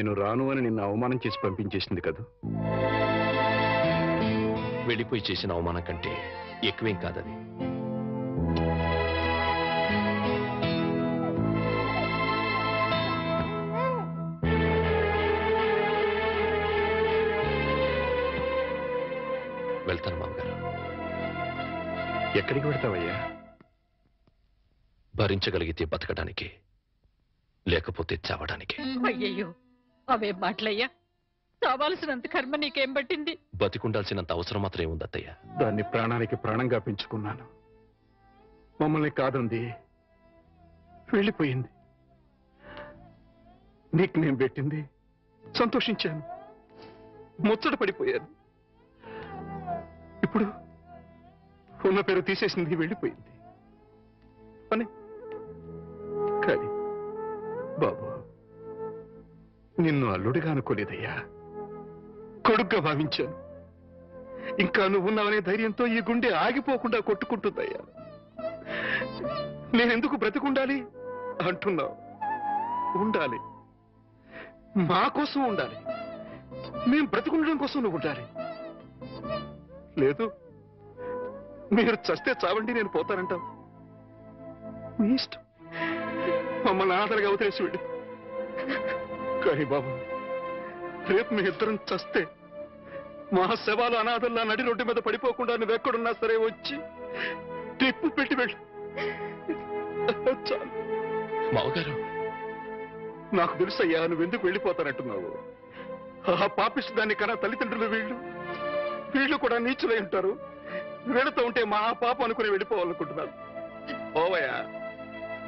నేను రాను అని నిన్ను అవమానం చేసి పంపించేసింది కదా. వెళ్ళిపోయి చేసిన అవమానం కంటే ఎక్కువేం కాదది. వెళ్తాను మామగారు. ఎక్కడికి వెళ్తావయ్యా? భరించగలిగితే బతకడానికి, లేకపోతే చావడానికి. అయ్యయ్యో, అవే మాటలయ్యా. చావాల్సినంత కర్మ నీకేం పట్టింది? బతికుండాల్సినంత అవసరం మాత్రం ఏముంది అత్తయ్య? దాన్ని ప్రాణానికి ప్రాణంగా పెంచుకున్నాను. మమ్మల్ని కాదంది, వెళ్ళిపోయింది. నీకు నేను పెట్టింది సంతోషించాను, ముచ్చట పడిపోయాను. ఇప్పుడు ఉన్న పేరు తీసేసింది, వెళ్ళిపోయింది అని. కానీ బాబు, నిన్ను అల్లుడిగా అనుకోలేదయ్యా, కొడుగ్గా భావించాను. ఇంకా నువ్వున్నావనే ధైర్యంతో ఈ గుండె ఆగిపోకుండా కొట్టుకుంటుందయ్యా. నేనెందుకు బ్రతికుండాలి అంటున్నావు? ఉండాలి, మా కోసం ఉండాలి. మేం బ్రతికుండడం కోసం నువ్వు ఉండాలి. లేదు, మీరు చస్తే చావండి, నేను పోతానంటావు. నీ ఇష్టం, మమ్మల్ని ఆదరగా అవతలేసి వెళ్ళి. కానీ బాబు, రేపు మీ ఇద్దరం చస్తే మా శవాలు అనాథల్లా నడి రోడ్డు మీద పడిపోకుండా నువ్వెక్కడున్నా సరే వచ్చి టిప్పు పెట్టి వెళ్ళి. చాలు. మావగారు, నాకు తెలుసయ్యా నువ్వెందుకు వెళ్ళిపోతానంటున్నావు. ఆ పాపిష్టి దాన్ని కన్నా తల్లిదండ్రులు వీళ్ళు కూడా నీచులై ఉంటారు. వీళ్ళతో ఉంటే మా పాప అనుకుని వెళ్ళిపోవాలనుకుంటున్నారు. ఓవయ్యా,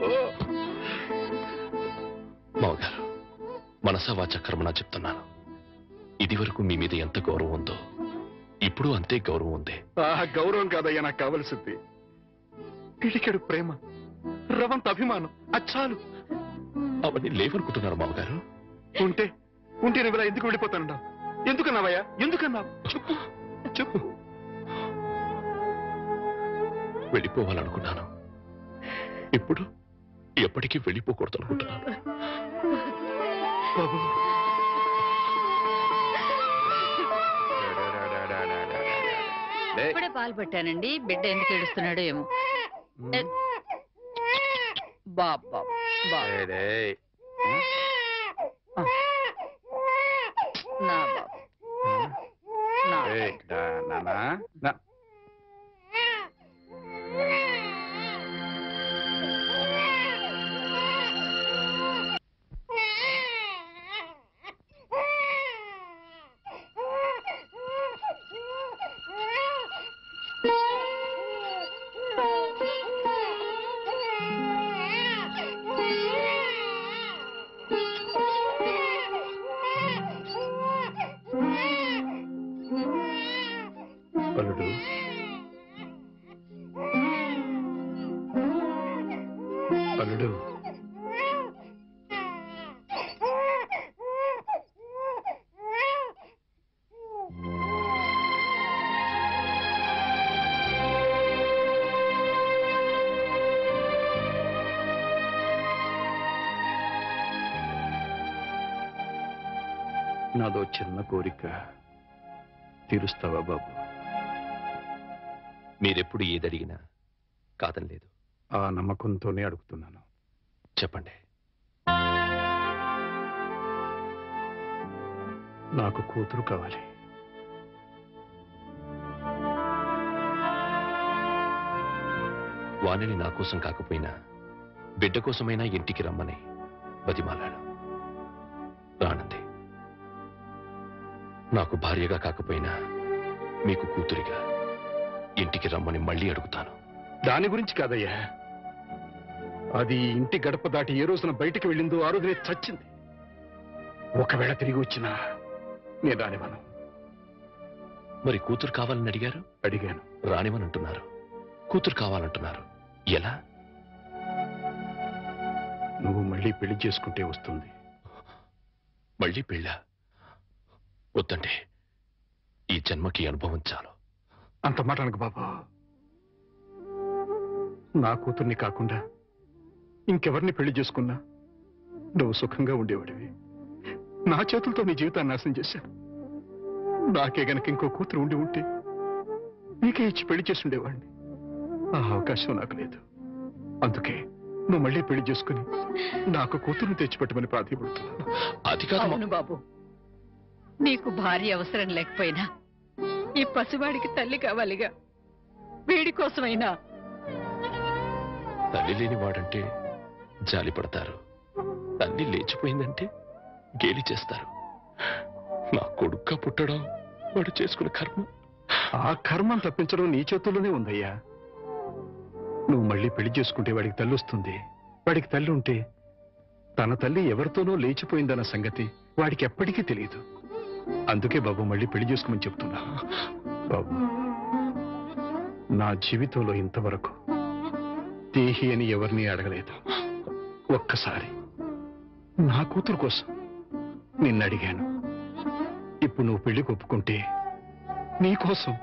ఓ. మావగారు, మనసా వాచ కర్మనా చెప్తున్నాను. ఇది వరకు మీ మీద ఎంత గౌరవం ఉందో ఇప్పుడు అంతే గౌరవం ఉంది. ఆ గౌరవం కాదయ్యా నాకు కావలసింది, పిడికెడు ప్రేమ, రవంత అభిమానం. అచ్చాలు. అవన్నీ లేవనుకుంటున్నారు మామగారు. ఉంటే నువ్వు ఇలా ఎందుకు వెళ్ళిపోతానంటావు? ఎందుకన్నావయ్యా? ఎందుకన్నావు? చెప్పు చెప్పు. వెళ్ళిపోవాలనుకున్నాను, ఇప్పుడు ఎప్పటికీ వెళ్ళిపోకూడదు అనుకుంటున్నాను. బాబు, ఇప్పుడే పాలు పెట్టానండి. బిడ్డ ఎందుకు ఏడుస్తున్నాడో ఏమో. బాబా నా బాబు నా. అల్లుడు, అల్లుడు, నాదో చిన్న కోరిక తీరుస్తావా బాబు? మీరెప్పుడు ఏదడిగినా కాదని లేదు. ఆ నమ్మకంతోనే అడుగుతున్నాను. చెప్పండి. నాకు కూతురు కావాలి. వాణిని నా కోసం కాకపోయినా బిడ్డ కోసమైనా ఇంటికి రమ్మని బతిమాలాడు. రానంది. నాకు భార్యగా కాకపోయినా మీకు కూతురిగా ఇంటికి రమ్మని మళ్ళీ అడుగుతాను. దాని గురించి కాదయ్యా, అది ఇంటి గడప దాటి ఏ రోజున బయటికి వెళ్ళిందో ఆ రోజునే చచ్చింది. ఒకవేళ తిరిగి వచ్చినా నేను రానివ్వను. మరి కూతురు కావాలని అడిగారు? అడిగాను. రానివని అంటున్నారు. కూతురు కావాలంటున్నారు. ఎలా? నువ్వు మళ్ళీ పెళ్లి చేసుకుంటే వస్తుంది. మళ్ళీ పెళ్ళా? వద్దండి, ఈ జన్మకి అనుభవం చాలు. అంత మాట అనకు బాబా. నా కూతుర్ని కాకుండా ఇంకెవరిని పెళ్లి చేసుకున్నా నువ్వు సుఖంగా ఉండేవాడివి. నా చేతులతో నీ జీవితాన్ని నాశనం చేశాను. నాకే గనక ఇంకో కూతురు ఉండి ఉంటే నీకే ఇచ్చి పెళ్లి చేసి ఉండేవాడిని. ఆ అవకాశం నాకు లేదు. అందుకే నువ్వు మళ్ళీ పెళ్లి చేసుకుని నాకు కూతురుని తెచ్చిపెట్టమని ప్రాధాన్యపడుతున్నాను. అది కాదు అవును బాబు, నీకు భార్య అవసరం లేకపోయినా ఈ పసివాడికి తల్లి కావాలిగా. వీడి కోసమైనా. తల్లి లేని వాడంటే జాలి పడతారు, తల్లి లేచిపోయిందంటే గేలి చేస్తారు. నా కొడుక్క పుట్టడం వాడు చేసుకున్న కర్మ. ఆ కర్మం తప్పించడం నీ చేతుల్లోనే ఉందయ్యా. నువ్వు మళ్ళీ పెళ్లి చేసుకుంటే వాడికి తల్లి వస్తుంది. వాడికి తల్లి ఉంటే తన తల్లి ఎవరితోనో లేచిపోయిందన్న సంగతి వాడికి ఎప్పటికీ తెలియదు. అందుకే బాబు మళ్ళీ పెళ్లి చేసుకోమని చెప్తున్నా. బాబు, నా జీవితంలో ఇంతవరకు దేహి అని ఎవరిని అడగలేదు. ఒక్కసారి నా కూతురు కోసం నిన్ను అడిగాను. ఇప్పుడు నువ్వు పెళ్లికి ఒప్పుకుంటే నీకోసం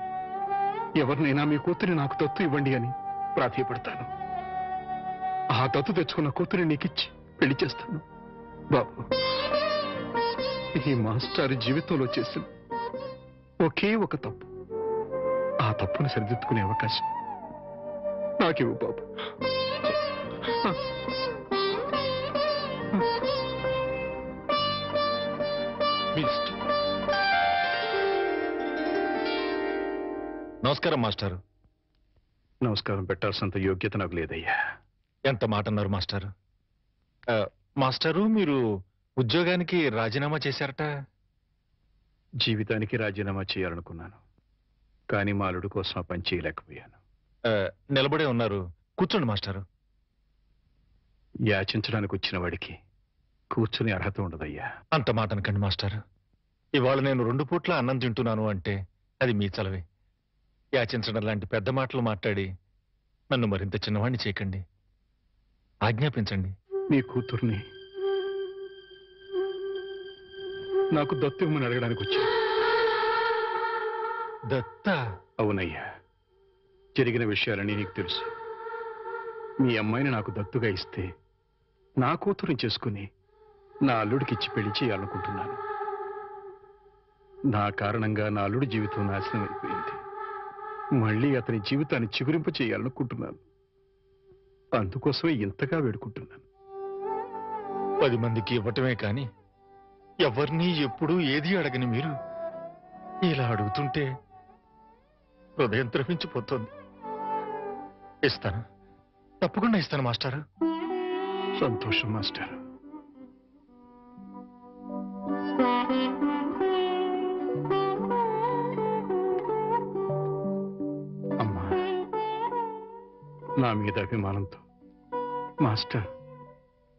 ఎవరినైనా మీ కూతురి నాకు దత్తు ఇవ్వండి అని ప్రాధాయపడతాను. ఆ దత్తు తెచ్చుకున్న కూతురి నీకిచ్చి పెళ్లి చేస్తాను. బాబు, ఈ మాస్టర్ జీవితంలో చేసిన ఒకే ఒక తప్పు, ఆ తప్పును సరిదిద్దుకునే అవకాశం నాకివ్వు బాబు. నమస్కారం మాస్టారు. నమస్కారం పెట్టాల్సినంత యోగ్యత నాకు లేదయ్యా. ఎంత మాట అన్నారు మాస్టారు. మాస్టారు, మీరు ఉద్యోగానికి రాజీనామా చేశారట. జీవితానికి రాజీనామా చేయాలనుకున్నాను, కానీ మా అల్లుడు కోసం ఆ పని చేయలేకపోయాను. నిలబడే ఉన్నారు, కూర్చోండి మాస్టారు. యాచించడానికి వచ్చిన వాడికి కూర్చుని అర్హత ఉండదయ్యా. అంత మాట అనకండి మాస్టారు. ఇవాళ నేను 2 పూట్ల అన్నం తింటున్నాను అంటే అది మీ చలవే. యాచించడం లాంటి పెద్ద మాటలు మాట్లాడి నన్ను మరింత చిన్నవాణ్ణి చేయకండి. ఆజ్ఞాపించండి. నీ కూతుర్ని నాకు దత్తు ఇవ్వమని అడగడానికి వచ్చా. దత్త? అవునయ్యా, జరిగిన విషయాలని నీకు తెలుసు. మీ అమ్మాయిని నాకు దత్తుగా ఇస్తే నా కూతురుని చేసుకుని నా అల్లుడికి ఇచ్చి పెళ్లి చేయాలనుకుంటున్నాను. నా కారణంగా నా అల్లుడి జీవితం నాశనం అయిపోయింది. మళ్ళీ అతని జీవితాన్ని చిగురింప చేయాలనుకుంటున్నాను. అందుకోసమే ఇంతగా వేడుకుంటున్నాను. 10 మందికి ఇవ్వటమే కాని ఎవరిని ఎప్పుడూ ఏది అడగని మీరు ఇలా అడుగుతుంటే హృదయం ద్రవించిపోతుంది. ఇస్తాను, తప్పకుండా ఇస్తాను మాస్టారు. సంతోషం మాస్టర్. అమ్మా, నా మీద అభిమానంతో మాస్టర్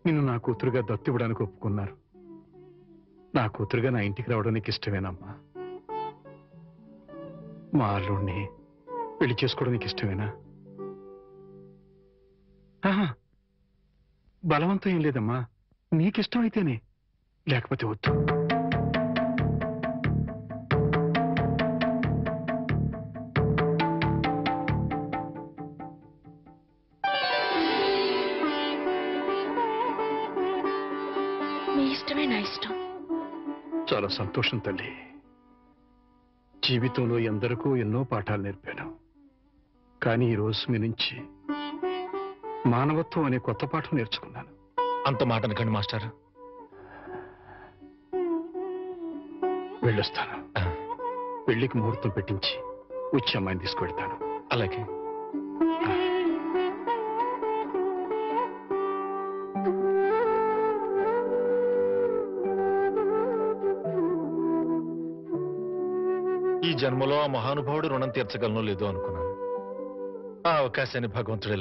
నిన్ను నా కూతురుగా దత్తు ఇవ్వడానికి ఒప్పుకున్నారు. నా కూతురుగా నా ఇంటికి రావడం నీకు ఇష్టమేనమ్మా? మా అల్లుడిని పెళ్లి చేసుకోవడం నీకు ఇష్టమేనా? ఆహా, బలవంతం ఏం లేదమ్మా, నీకిష్టం అయితేనే, లేకపోతే వద్దు. మీ ఇష్టమే నా ఇష్టం. చాలా సంతోషం తల్లి. జీవితంలో ఎందరికో ఎన్నో పాఠాలు నేర్పాను, కానీ ఈ రోజు మీ నుంచి మానవత్వం అనే కొత్త పాఠం నేర్చుకున్నాను. అంత మాట అనకండి మాస్టర్. వెళ్ళొస్తాను. పెళ్లికి ముహూర్తం పెట్టించి వచ్చి అమ్మాయిని తీసుకువెళ్తాను. అలాగే. ఈ జన్మలో ఆ మహానుభావుడు రుణం తీర్చగలనో లేదో అనుకున్నాను. ఆ అవకాశాన్ని భగవంతుడే